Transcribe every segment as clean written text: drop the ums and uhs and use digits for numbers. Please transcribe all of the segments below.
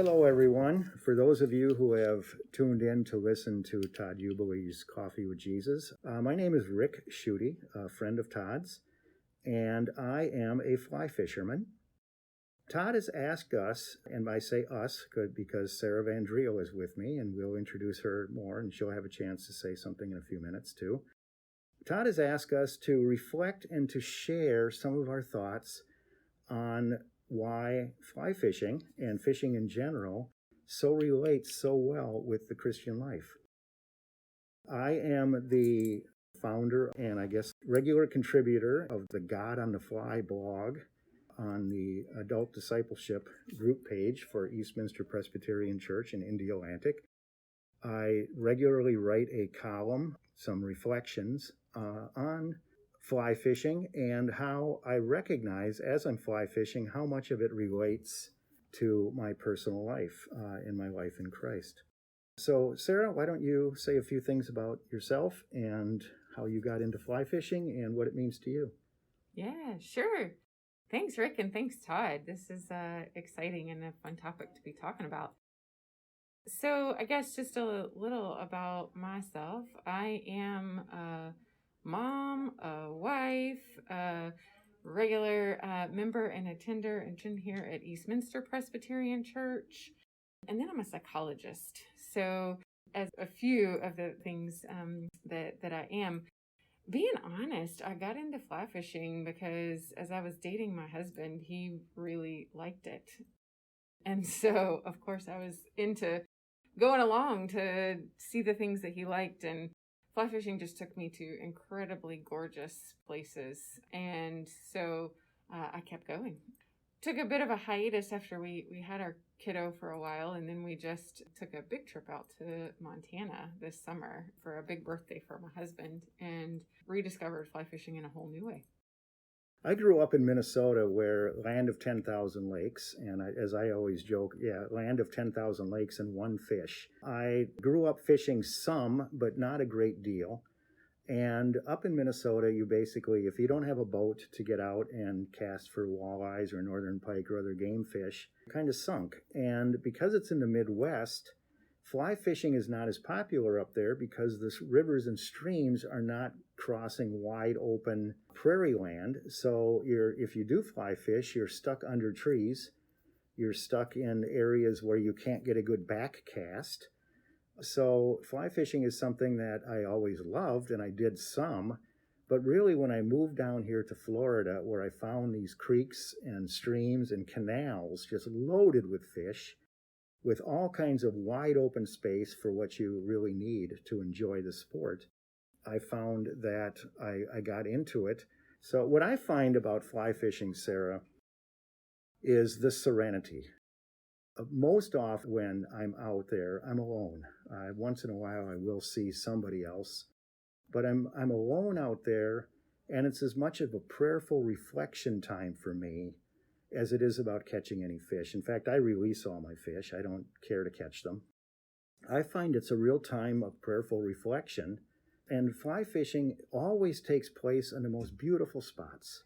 Hello, everyone. For those of you who have tuned in to listen to Todd Ubilee's Coffee with Jesus, my name is Rick Schutte, a friend of Todd's, and I am a fly fisherman. Todd has asked us, and I say us because Sarah Vandriel is with me, and we'll introduce her more, and she'll have a chance to say something in a few minutes too. Todd has asked us to reflect and to share some of our thoughts on why fly fishing and fishing in general so relates so well with the Christian life. I am the founder and I guess regular contributor of the God on the Fly blog on the adult discipleship group page for Eastminster Presbyterian Church in Indialantic. I regularly write a column, some reflections on fly fishing and how I recognize as I'm fly fishing how much of it relates to my personal life in my life in Christ. So Sarah, why don't you say a few things about yourself and how you got into fly fishing and what it means to you? Yeah, sure. Thanks, Rick, and thanks, Todd. This is exciting and a fun topic to be talking about. So I guess just a little about myself. I am a mom, a wife, a regular member and attender here at Eastminster Presbyterian Church. And then I'm a psychologist. So as a few of the things that I am, being honest, I got into fly fishing because as I was dating my husband, he really liked it. And so, of course, I was into going along to see the things that he liked. And fly fishing just took me to incredibly gorgeous places. And so I kept going. Took a bit of a hiatus after we had our kiddo for a while. And then we just took a big trip out to Montana this summer for a big birthday for my husband and rediscovered fly fishing in a whole new way. I grew up in Minnesota where land of 10,000 lakes, and as I always joke, land of 10,000 lakes and one fish. I grew up fishing some, but not a great deal. And up in Minnesota, you basically, if you don't have a boat to get out and cast for walleyes or northern pike or other game fish, kind of sunk. And because it's in the Midwest, fly fishing is not as popular up there because the rivers and streams are not crossing wide open prairie land. So if you do fly fish, you're stuck under trees. You're stuck in areas where you can't get a good back cast. So fly fishing is something that I always loved, and I did some. But really, when I moved down here to Florida, where I found these creeks and streams and canals just loaded with fish, with all kinds of wide open space for what you really need to enjoy the sport, I found that I got into it. So what I find about fly fishing, Sarah, is the serenity. Most often when I'm out there, I'm alone. Once in a while I will see somebody else, but I'm alone out there, and it's as much of a prayerful reflection time for me as it is about catching any fish. In fact, I release all my fish. I don't care to catch them. I find it's a real time of prayerful reflection, and fly fishing always takes place in the most beautiful spots.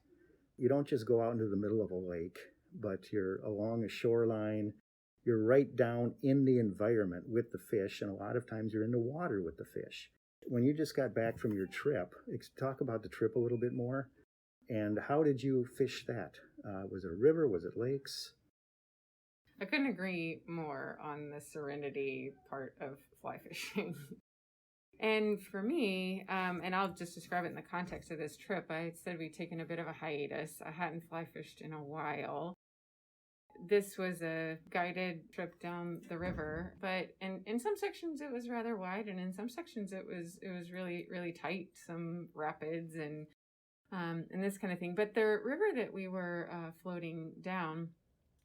You don't just go out into the middle of a lake, but you're along a shoreline. You're right down in the environment with the fish, and a lot of times you're in the water with the fish. When you just got back from your trip, talk about the trip a little bit more. And how did you fish that? Was it a river? Was it lakes? I couldn't agree more on the serenity part of fly fishing. And for me, and I'll just describe it in the context of this trip, I said we'd taken a bit of a hiatus. I hadn't fly fished in a while. This was a guided trip down the river, but in some sections it was rather wide, and in some sections it was really, really tight, some rapids and this kind of thing. But the river that we were floating down,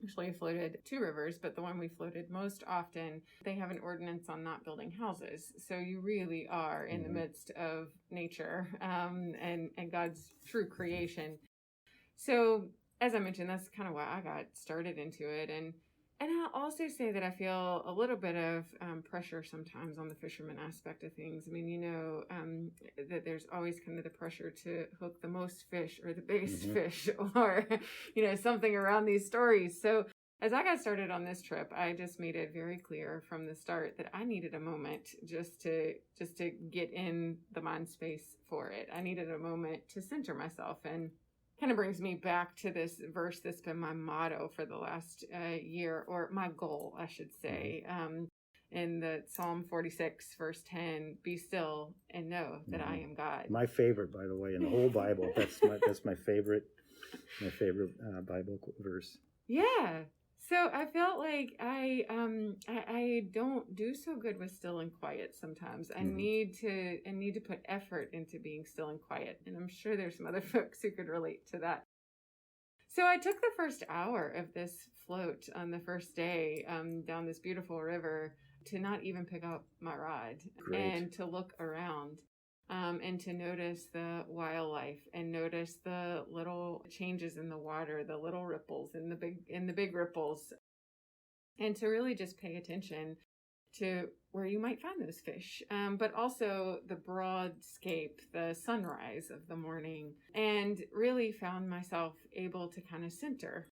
actually floated two rivers, but the one we floated most often, they have an ordinance on not building houses. So you really are in the midst of nature and God's true creation. So as I mentioned, that's kind of why I got started into it. And I'll also say that I feel a little bit of pressure sometimes on the fisherman aspect of things. I mean, that there's always kind of the pressure to hook the most fish or the biggest fish or, something around these stories. So as I got started on this trip, I just made it very clear from the start that I needed a moment just to get in the mind space for it. I needed a moment to center myself, and kind of brings me back to this verse that's been my motto for the last year, or my goal, I should say. In the Psalm 46, verse 10, be still and know that I am God. My favorite, by the way, in the whole Bible. That's my favorite Bible verse. Yeah. So I felt like I don't do so good with still and quiet sometimes. I need to put effort into being still and quiet. And I'm sure there's some other folks who could relate to that. So I took the first hour of this float on the first day down this beautiful river to not even pick up my rod. Great. And to look around and to notice the wildlife and notice the little changes in the water, the little ripples and the big ripples, and to really just pay attention to where you might find those fish, but also the broad scape, the sunrise of the morning, and really found myself able to kind of center.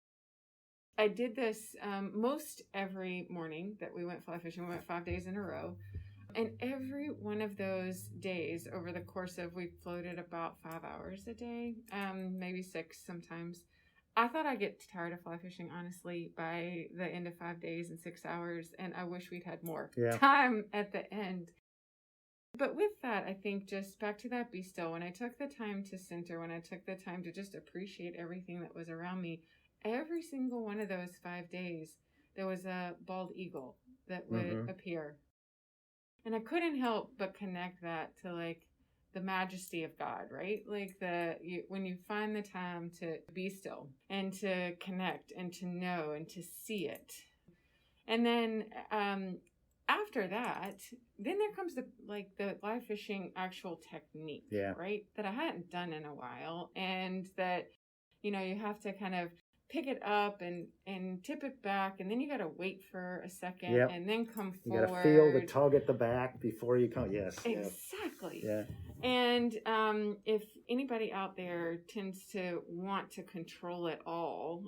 I did this most every morning that we went fly fishing. We went 5 days in a row. And every one of those days over the course of, we floated about 5 hours a day, maybe 6 sometimes. I thought I'd get tired of fly fishing, honestly, by the end of 5 days and 6 hours. And I wish we'd had more time at the end. But with that, I think just back to that be still, when I took the time to center, when I took the time to just appreciate everything that was around me, every single one of those 5 days, there was a bald eagle that would appear. And I couldn't help but connect that to like the majesty of God, right? Like when you find the time to be still and to connect and to know and to see it. And then after that, then there comes the fly fishing actual technique, right? That I hadn't done in a while, and that, you have to kind of pick it up and tip it back, and then you got to wait for a second and then come forward. You got to feel the tug at the back before you come. Yes. Exactly. Yeah. And if anybody out there tends to want to control it all,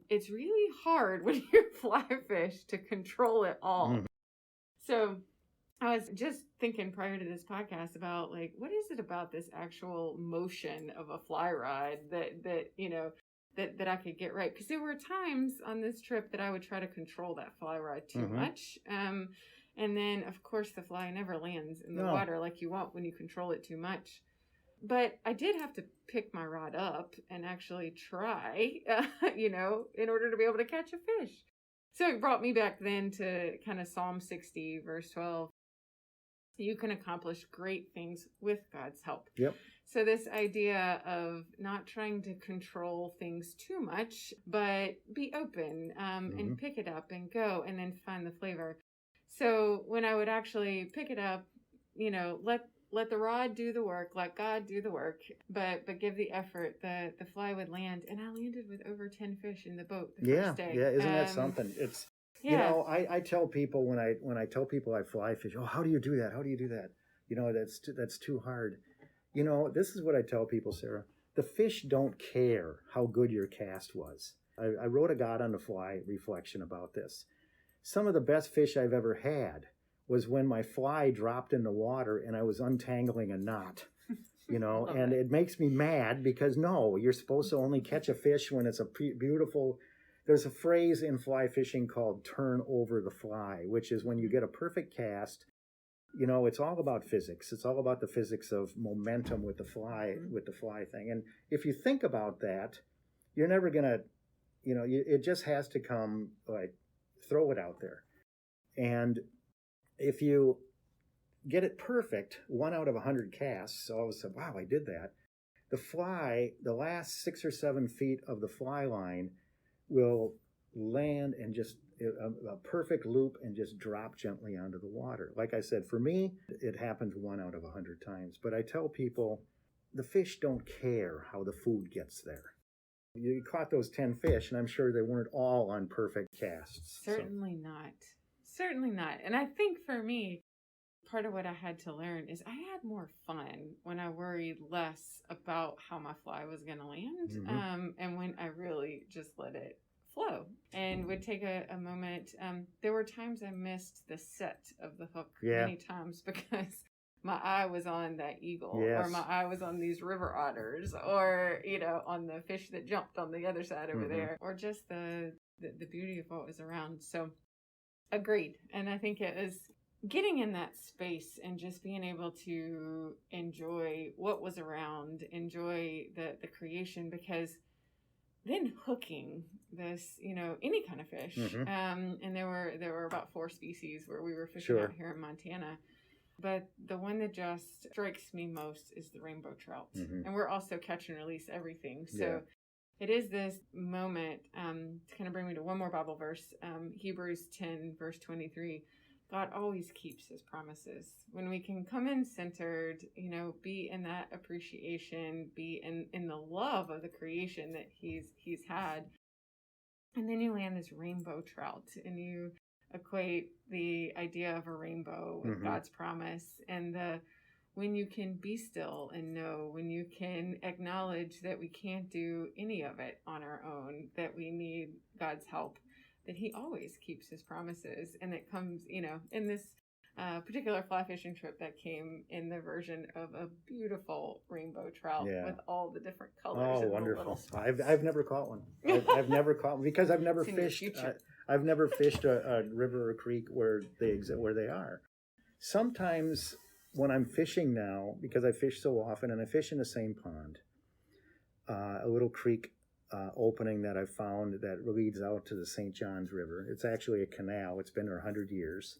it's really hard when you fly fish to control it all. So I was just thinking prior to this podcast about like, what is it about this actual motion of a fly ride that I could get right? Because there were times on this trip that I would try to control that fly ride too much. And then, of course, the fly never lands in the water like you want when you control it too much. But I did have to pick my rod up and actually try, in order to be able to catch a fish. So it brought me back then to kind of Psalm 60, verse 12. You can accomplish great things with God's help. Yep. So this idea of not trying to control things too much, but be open and pick it up and go and then find the flavor. So when I would actually pick it up, let the rod do the work, let God do the work, but give the effort, the fly would land. And I landed with over 10 fish in the boat the first day. Yeah, isn't that something? It's I tell people when I tell people I fly fish, oh, how do you do that? How do you do that? That's too hard. This is what I tell people, Sarah. The fish don't care how good your cast was. I wrote a God on the Fly reflection about this. Some of the best fish I've ever had was when my fly dropped in the water and I was untangling a knot, and it makes me mad because no, you're supposed to only catch a fish when it's a beautiful. There's a phrase in fly fishing called turn over the fly, which is when you get a perfect cast. It's all about physics. It's all about the physics of momentum with the fly thing. And if you think about that, you're never gonna, it just has to come, like, throw it out there. And if you get it perfect, 1 out of 100 casts, all of a sudden, wow, I did that. The fly, the last 6 or 7 feet of the fly line will land and just a perfect loop and just drop gently onto the water. Like I said, for me, it happens 1 out of 100 times. But I tell people, the fish don't care how the food gets there. You caught those 10 fish, and I'm sure they weren't all on perfect casts. Certainly not. Certainly not. And I think for me, part of what I had to learn is I had more fun when I worried less about how my fly was going to land, and when I really just let it flow and would take a moment. There were times I missed the set of the hook many times because my eye was on that eagle, or my eye was on these river otters, or, on the fish that jumped on the other side over there, or just the beauty of what was around. So agreed. And I think it was getting in that space and just being able to enjoy what was around, enjoy the creation, because then hooking this, any kind of fish. And there were about 4 species where we were fishing out here in Montana. But the one that just strikes me most is the rainbow trout. And we're also catch and release everything. So it is this moment to kind of bring me to one more Bible verse, Hebrews 10, verse 23. God always keeps his promises. When we can come in centered, be in that appreciation, be in the love of the creation that he's had. And then you land this rainbow trout and you equate the idea of a rainbow with God's promise, and when you can be still and know, when you can acknowledge that we can't do any of it on our own, that we need God's help, that he always keeps his promises. And it comes, in this particular fly fishing trip that came in the version of a beautiful rainbow trout with all the different colors. Oh, wonderful. I've never caught one. I've never caught one because I've never fished. I've never fished a river or creek where they are. Sometimes when I'm fishing now, because I fish so often and I fish in the same pond, a little creek opening that I found that leads out to the St. Johns River. It's actually a canal. It's been there 100 years.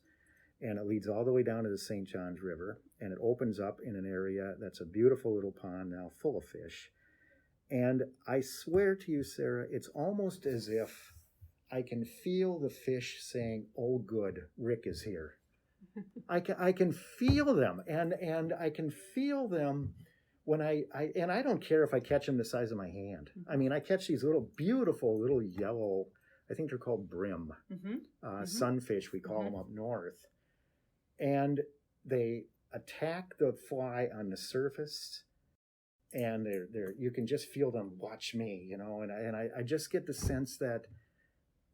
And it leads all the way down to the St. Johns River. And it opens up in an area that's a beautiful little pond now full of fish. And I swear to you, Sarah, it's almost as if I can feel the fish saying, "Oh, good, Rick is here." I can feel them. And I can feel them when I don't care if I catch them the size of my hand. I mean, I catch these little beautiful little yellow, I think they're called brim, sunfish, we call them up north. And they attack the fly on the surface, and they're you can just feel them watch me, and I just get the sense that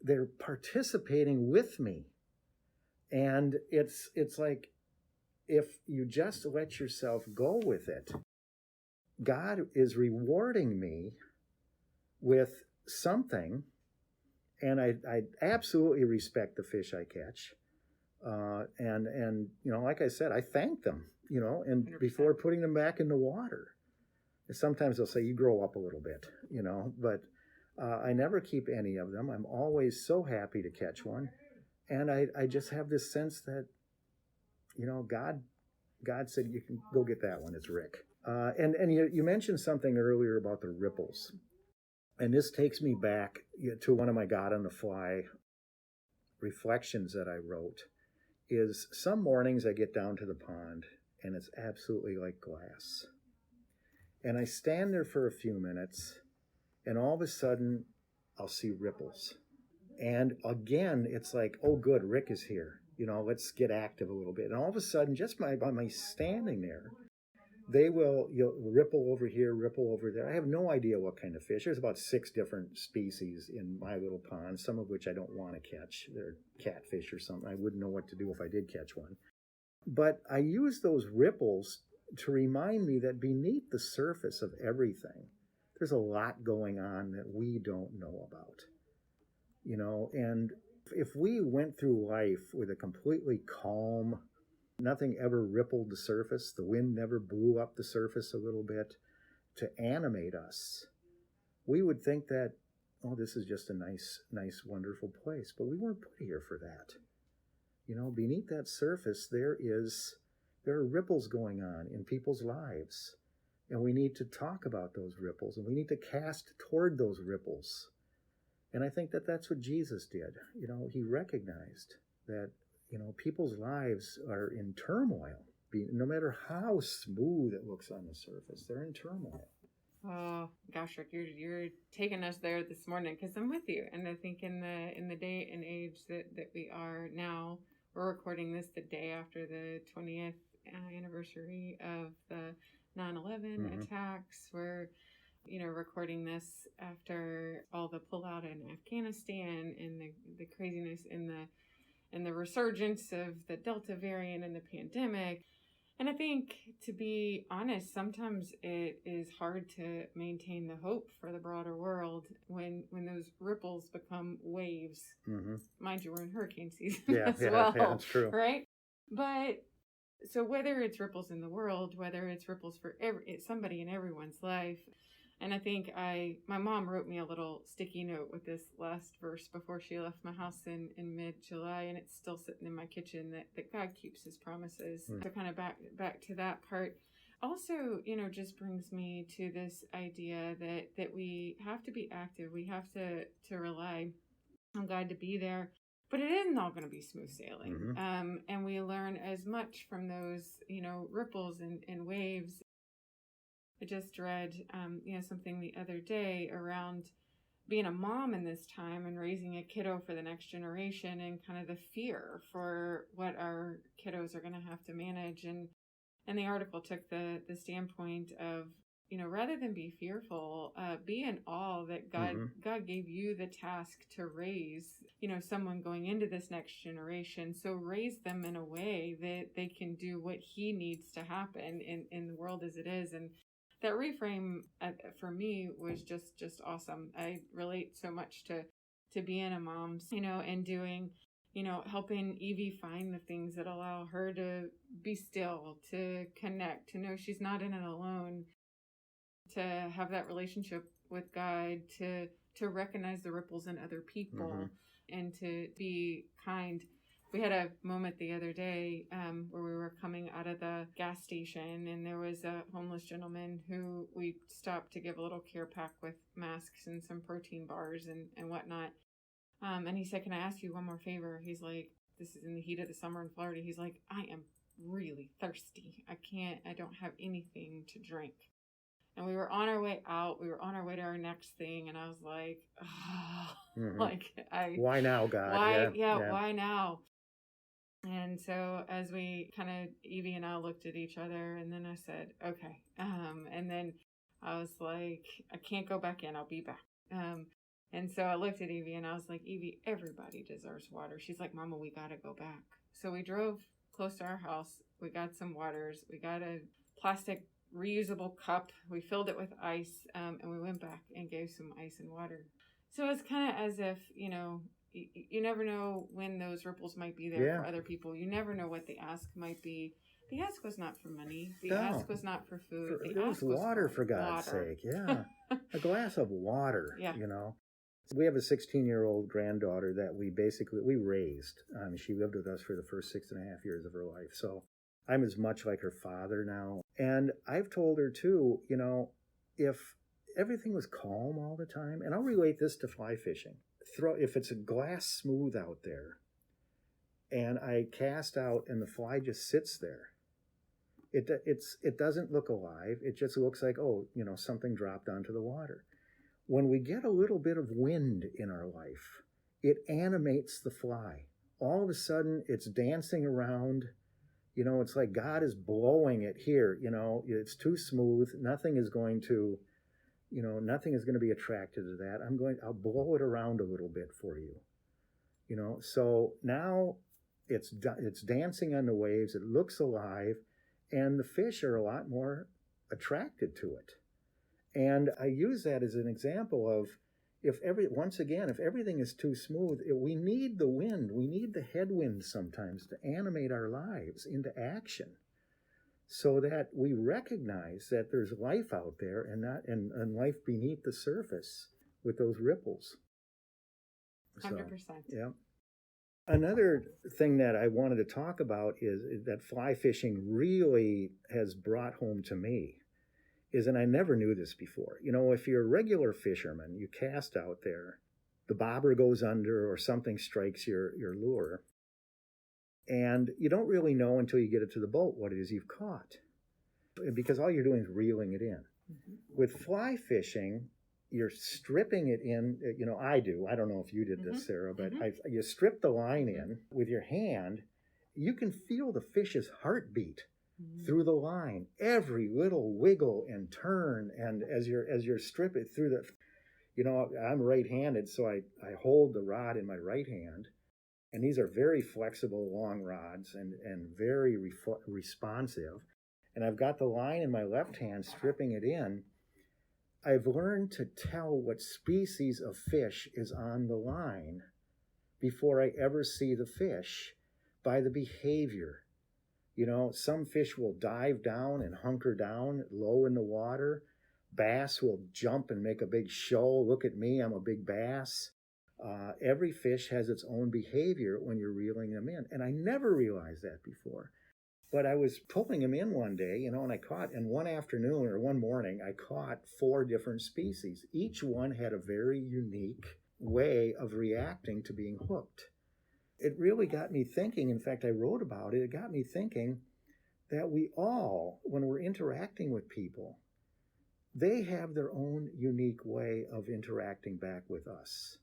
they're participating with me. And it's like, if you just let yourself go with it, God is rewarding me with something, and I absolutely respect the fish I catch. And like I said, I thank them, and 100%. Before putting them back in the water. Sometimes they'll say, "You grow up a little bit," but I never keep any of them. I'm always so happy to catch one. And I just have this sense that, God said, "You can go get that one. It's Rick." And you mentioned something earlier about the ripples. And this takes me back to one of my God on the Fly reflections that I wrote. Is some mornings I get down to the pond and it's absolutely like glass. And I stand there for a few minutes, and all of a sudden I'll see ripples. And again, it's like, "Oh, good, Rick is here. Let's get active a little bit." And all of a sudden, just by my standing there, they will ripple over here, ripple over there. I have no idea what kind of fish. There's about 6 different species in my little pond, some of which I don't want to catch. They're catfish or something. I wouldn't know what to do if I did catch one. But I use those ripples to remind me that beneath the surface of everything, there's a lot going on that we don't know about. And if we went through life with a completely calm, nothing ever rippled the surface, the wind never blew up the surface a little bit to animate us, we would think that, "Oh, this is just a nice, wonderful place." But we weren't put here for that. Beneath that surface, there are ripples going on in people's lives. And we need to talk about those ripples, and we need to cast toward those ripples. And I think that that's what Jesus did. He recognized that, people's lives are in turmoil. No matter how smooth it looks on the surface, they're in turmoil. Oh gosh, Rick, you're taking us there this morning, because I'm with you. And I think in the day and age that we are now, we're recording this the day after the 20th anniversary of the 9/11 attacks, where recording this after all the pullout in Afghanistan and the craziness in the resurgence of the Delta variant and the pandemic. And I think, to be honest, sometimes it is hard to maintain the hope for the broader world when those ripples become waves. Mm-hmm. Mind you, we're in hurricane season Yeah, well, that's true. Right? But so whether it's ripples in the world, whether it's ripples for somebody in everyone's life, and I think my mom wrote me a little sticky note with this last verse before she left my house in mid-July, and it's still sitting in my kitchen, that God keeps his promises. So kind of back to that part. Also, just brings me to this idea that we have to be active. We have to rely on God to be there. But it isn't all going to be smooth sailing. Mm-hmm. And we learn as much from those, ripples and waves. I just read, something the other day around being a mom in this time and raising a kiddo for the next generation, and kind of the fear for what our kiddos are going to have to manage. And the article took the standpoint of, rather than be fearful, be in awe that God gave you the task to raise, someone going into this next generation. So raise them in a way that they can do what he needs to happen in the world as it is. And that reframe for me was just awesome. I relate so much to being a mom, and doing, helping Evie find the things that allow her to be still, to connect, to know she's not in it alone, to have that relationship with God, to recognize the ripples in other people, and to be kind. We had a moment the other day where we were coming out of the gas station, and there was a homeless gentleman who we stopped to give a little care pack with masks and some protein bars and whatnot. And he said, "Can I ask you one more favor?" He's like, this is in the heat of the summer in Florida. He's like, "I am really thirsty. I don't have anything to drink." And we were on our way out. We were on our way to our next thing. And I was like, why now, God? Why now? And so as we Evie and I looked at each other, and then I said, okay. And then I was like, I can't go back in. I'll be back. And so I looked at Evie and I was like, Evie, everybody deserves water. She's like, Mama, we got to go back. So we drove close to our house. We got some waters. We got a plastic reusable cup. We filled it with ice, and we went back and gave some ice and water. So it's kind of as if, you never know when those ripples might be there for other people. You never know what the ask might be. The ask was not for money. The ask was not for food. It was water, for God's sake. Yeah. A glass of water, We have a 16-year-old granddaughter that we raised. She lived with us for the first 6.5 years of her life. So I'm as much like her father now. And I've told her too, if everything was calm all the time, and I'll relate this to fly fishing. If it's a glass smooth out there and I cast out and the fly just sits there, it doesn't look alive. It just looks like, something dropped onto the water. When we get a little bit of wind in our life, it animates the fly. All of a sudden it's dancing around. It's like God is blowing it here. It's too smooth. Nothing is going to be attracted to that. I'll blow it around a little bit for you. So now it's dancing on the waves. It looks alive, and the fish are a lot more attracted to it. And I use that as an example of if everything is too smooth, we need the wind. We need the headwind sometimes to animate our lives into action, so that we recognize that there's life out there and life beneath the surface with those ripples. 100%. Yeah. Another thing that I wanted to talk about is that fly fishing really has brought home to me and I never knew this before. If you're a regular fisherman, you cast out there, the bobber goes under or something strikes your lure, and you don't really know until you get it to the boat what it is you've caught, because all you're doing is reeling it in. With fly fishing, you're stripping it in. I do. I don't know if you did this, Sarah, but you strip the line in with your hand. You can feel the fish's heartbeat through the line, every little wiggle and turn. And as you're stripping through the, I'm right-handed, so I hold the rod in my right hand. And these are very flexible, long rods and very responsive. And I've got the line in my left hand stripping it in. I've learned to tell what species of fish is on the line before I ever see the fish by the behavior. Some fish will dive down and hunker down low in the water. Bass will jump and make a big show. Look at me, I'm a big bass. Every fish has its own behavior when you're reeling them in. And I never realized that before. But I was pulling them in one day, and I caught, and one afternoon or one morning, I caught 4 different species. Each one had a very unique way of reacting to being hooked. It really got me thinking. In fact, I wrote about it. It got me thinking that we all, when we're interacting with people, they have their own unique way of interacting back with us.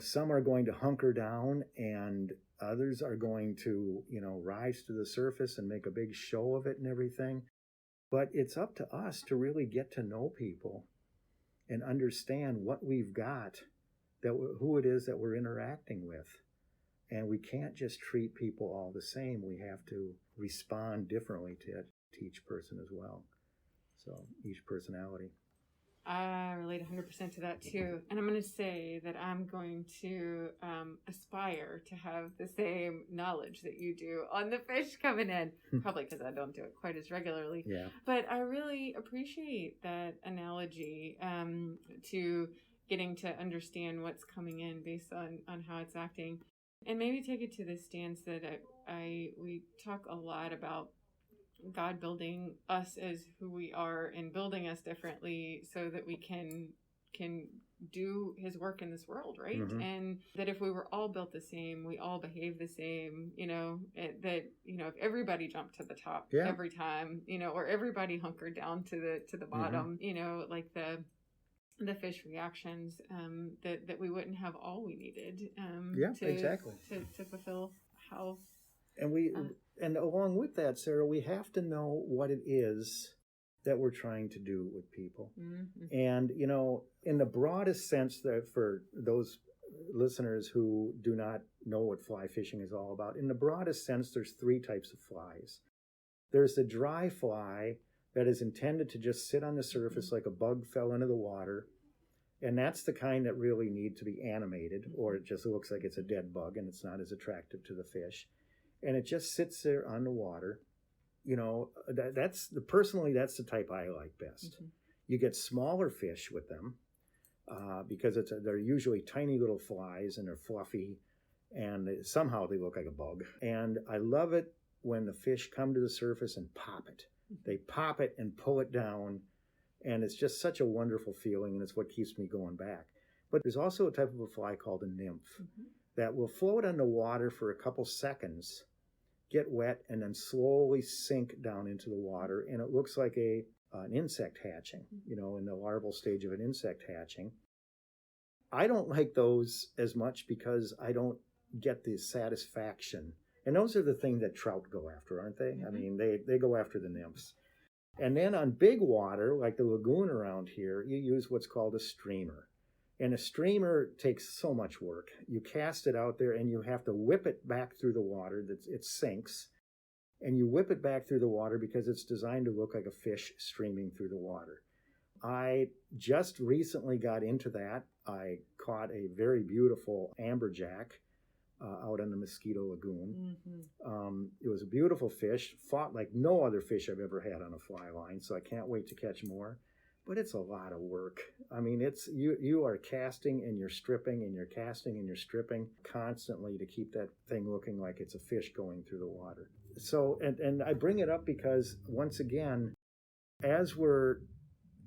Some are going to hunker down and others are going to, rise to the surface and make a big show of it and everything. But it's up to us to really get to know people and understand what we've got, who it is that we're interacting with. And we can't just treat people all the same. We have to respond differently to each person as well. So each personality. I relate 100% to that too. And I'm going to say that I'm going to aspire to have the same knowledge that you do on the fish coming in. Probably because I don't do it quite as regularly. Yeah. But I really appreciate that analogy to getting to understand what's coming in based on how it's acting. And maybe take it to the stance that we talk a lot about God building us as who we are and building us differently so that we can do his work in this world, right? Mm-hmm. And that if we were all built the same, we all behave the same, if everybody jumped to the top every time, or everybody hunkered down to the bottom, mm-hmm. Like the fish reactions, that we wouldn't have all we needed exactly to fulfill how. And along with that, Sarah, we have to know what it is that we're trying to do with people. Mm-hmm. And, in the broadest sense, that for those listeners who do not know what fly fishing is all about, in the broadest sense, there's 3 types of flies. There's the dry fly that is intended to just sit on the surface like a bug fell into the water. And that's the kind that really need to be animated, or it just looks like it's a dead bug and it's not as attractive to the fish. And it just sits there on the water. Personally, that's the type I like best. Mm-hmm. You get smaller fish with them because they're usually tiny little flies and they're fluffy and somehow they look like a bug. And I love it when the fish come to the surface and pop it. Mm-hmm. They pop it and pull it down, and it's just such a wonderful feeling, and it's what keeps me going back. But there's also a type of a fly called a nymph mm-hmm. that will float on the water for a couple seconds, get wet, and then slowly sink down into the water. And it looks like an insect hatching, in the larval stage of an insect hatching. I don't like those as much because I don't get the satisfaction. And those are the things that trout go after, aren't they? Mm-hmm. I mean, they go after the nymphs. And then on big water, like the lagoon around here, you use what's called a streamer. And a streamer takes so much work. You cast it out there and you have to whip it back through the water. It sinks. And you whip it back through the water because it's designed to look like a fish streaming through the water. I just recently got into that. I caught a very beautiful amberjack out on the Mosquito Lagoon. Mm-hmm. It was a beautiful fish, fought like no other fish I've ever had on a fly line, so I can't wait to catch more. But it's a lot of work. I mean, it's you are casting and you're stripping and you're casting and you're stripping constantly to keep that thing looking like it's a fish going through the water. So, and I bring it up because, once again, as we're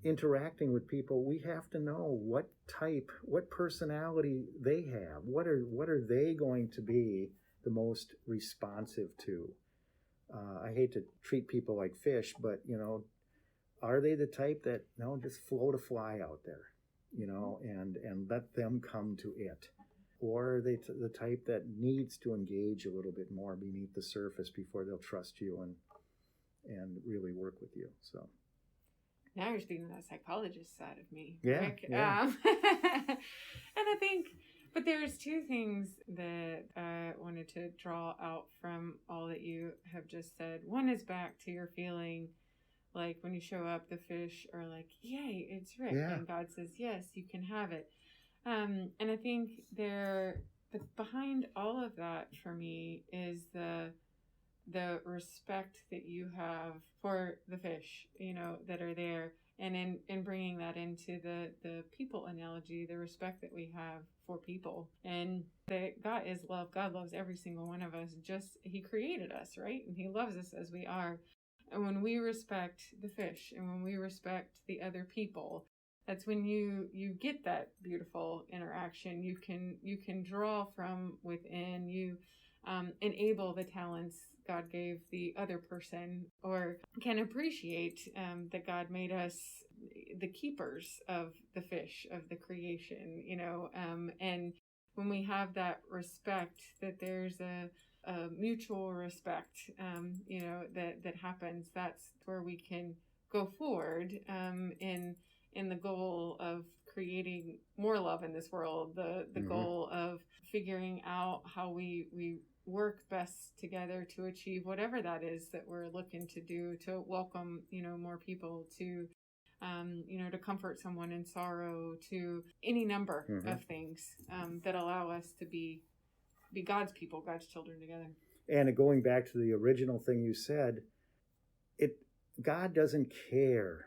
interacting with people, we have to know what personality they have. What are they going to be the most responsive to? I hate to treat people like fish, but, are they the type that, just float a fly out there, and let them come to it? Or are they the type that needs to engage a little bit more beneath the surface before they'll trust you and really work with you. So now you're speaking to that psychologist side of me, yeah, Rick. yeah. And I think, but there's two things that I wanted to draw out from all that you have just said. One is back to your feeling like when you show up, the fish are like, yay, it's Rick. Yeah. And God says, yes, you can have it. And I think behind all of that for me is the respect that you have for the fish, that are there. And in bringing that into the people analogy, the respect that we have for people, and that God is love. God loves every single one of us. He created us, right? And he loves us as we are. And when we respect the fish and when we respect the other people, that's when you get that beautiful interaction. You can draw from within. You enable the talents God gave the other person, or can appreciate that God made us the keepers of the fish, of the creation, and when we have that respect, that there's a mutual respect, that happens, that's where we can go forward in the goal of creating more love in this world, the goal of figuring out how we work best together to achieve whatever that is that we're looking to do, to welcome, more people, to to comfort someone in sorrow, to any number of things that allow us to be God's people, God's children together. And going back to the original thing you said, God doesn't care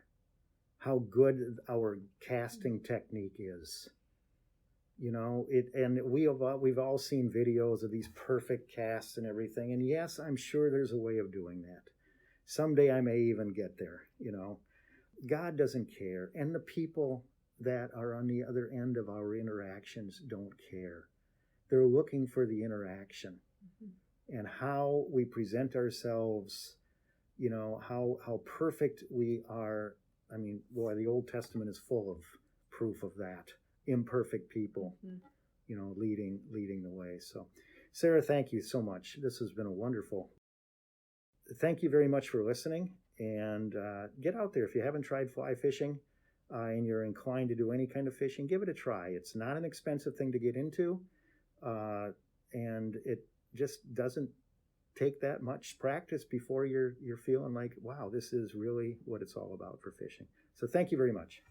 how good our casting technique is. And we've all seen videos of these perfect casts and everything. And yes, I'm sure there's a way of doing that. Someday I may even get there. God doesn't care. And the people that are on the other end of our interactions don't care. They're looking for the interaction and how we present ourselves, how perfect we are. I mean, boy, the Old Testament is full of proof of that. Imperfect people, leading the way. So, Sarah, thank you so much. This has been a wonderful. Thank you very much for listening. And get out there if you haven't tried fly fishing and you're inclined to do any kind of fishing. Give it a try. It's not an expensive thing to get into, and it just doesn't take that much practice before you're feeling like, wow, this is really what it's all about for fishing. So, thank you very much.